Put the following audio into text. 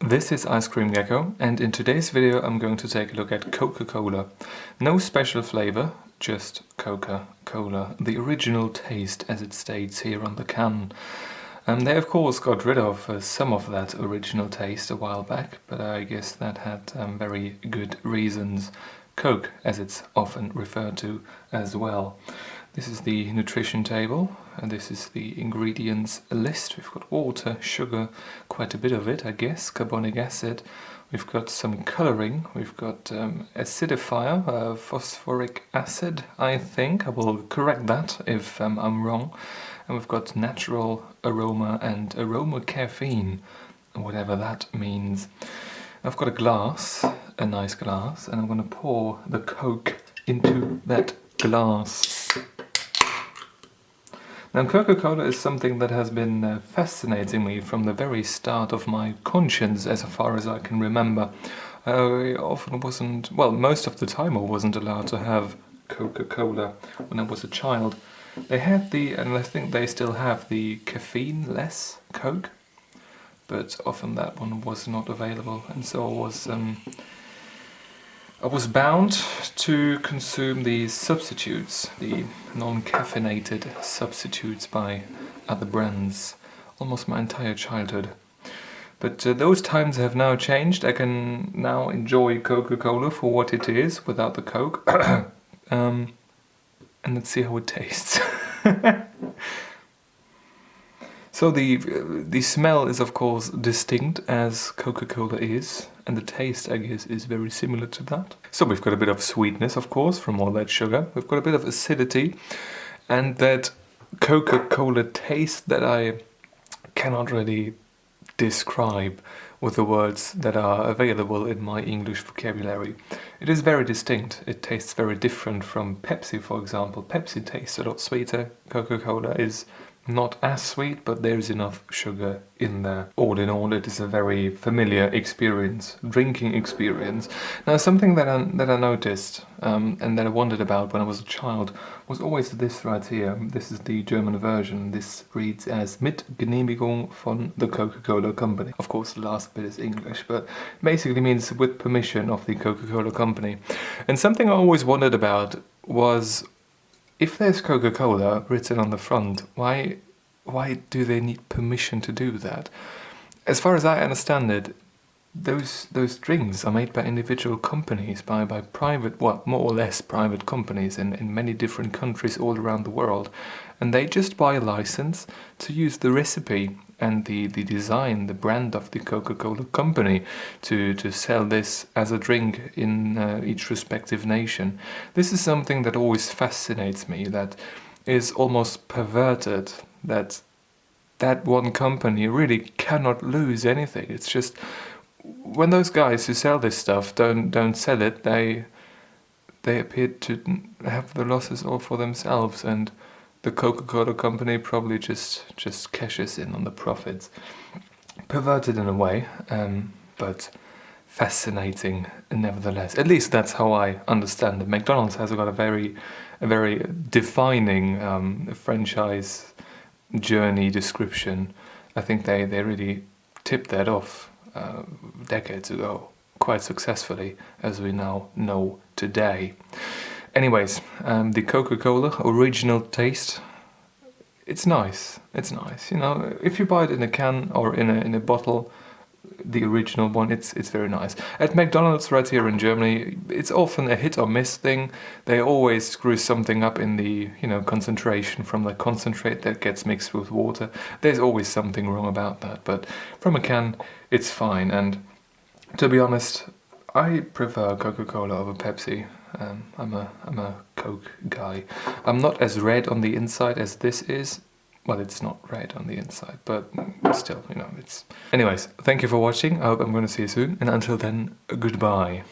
This is Ice Cream Gecko, and in today's video I'm going to take a look at Coca-Cola. No special flavor, just Coca-Cola, the original taste as it states here on the can. They of course got rid of some of that original taste a while back, but I guess that had very good reasons. Coke, as it's often referred to as well. This is the nutrition table, and this is the ingredients list. We've got water, sugar, quite a bit of it, I guess, carbonic acid. We've got some coloring, we've got acidifier, phosphoric acid, I think. I will correct that if I'm wrong. And we've got natural aroma and aroma caffeine, whatever that means. I've got a glass, a nice glass, and I'm going to pour the Coke into that glass. Now, Coca-Cola is something that has been fascinating me from the very start of my conscience, as far as I can remember. I often wasn't, well, most of the time I wasn't allowed to have Coca-Cola when I was a child. They had and I think they still have the caffeine-less Coke, but often that one was not available, and so I was bound to consume these substitutes, the non-caffeinated substitutes by other brands, almost my entire childhood. But those times have now changed. I can now enjoy Coca-Cola for what it is, without the Coke. And let's see how it tastes. So the smell is of course distinct, as Coca-Cola is, and the taste, I guess, is very similar to that. So we've got a bit of sweetness, of course, from all that sugar. We've got a bit of acidity, and that Coca-Cola taste that I cannot really describe with the words that are available in my English vocabulary. It is very distinct. It tastes very different from Pepsi, for example. Pepsi tastes a lot sweeter. Coca-Cola is not as sweet, but there's enough sugar in there. All in all, it is a very familiar experience, drinking experience. Now, something that I noticed and that I wondered about when I was a child was always this right here. This is the German version. This reads as Mit Genehmigung von the Coca-Cola Company. Of course, the last bit is English, but basically means with permission of the Coca-Cola Company. And something I always wondered about was, if there's Coca-Cola written on the front, why do they need permission to do that? As far as I understand it, those drinks are made by individual companies, by private, well, more or less private companies in many different countries all around the world, and they just buy a license to use the recipe and the design, the brand of the Coca-Cola company to sell this as a drink in each respective nation. This is something that always fascinates me, that is almost perverted, that one company really cannot lose anything. It's just, when those guys who sell this stuff don't sell it, they appear to have the losses all for themselves, and the Coca-Cola company probably just cashes in on the profits. Perverted in a way, but fascinating nevertheless. At least that's how I understand it. McDonald's has got a very defining franchise journey description. I think they really tipped that off decades ago, quite successfully, as we now know today. Anyways, the Coca-Cola original taste, it's nice, you know, if you buy it in a can or in a bottle, the original one, it's very nice. At McDonald's right here in Germany, it's often a hit or miss thing. They always screw something up in the, you know, concentration from the concentrate that gets mixed with water. There's always something wrong about that, but from a can, it's fine. And to be honest, I prefer Coca-Cola over Pepsi. I'm a Coke guy. I'm not as red on the inside as this is. Well, it's not red on the inside, but still, you know, it's... Anyways, thank you for watching. I hope I'm going to see you soon, and until then, goodbye.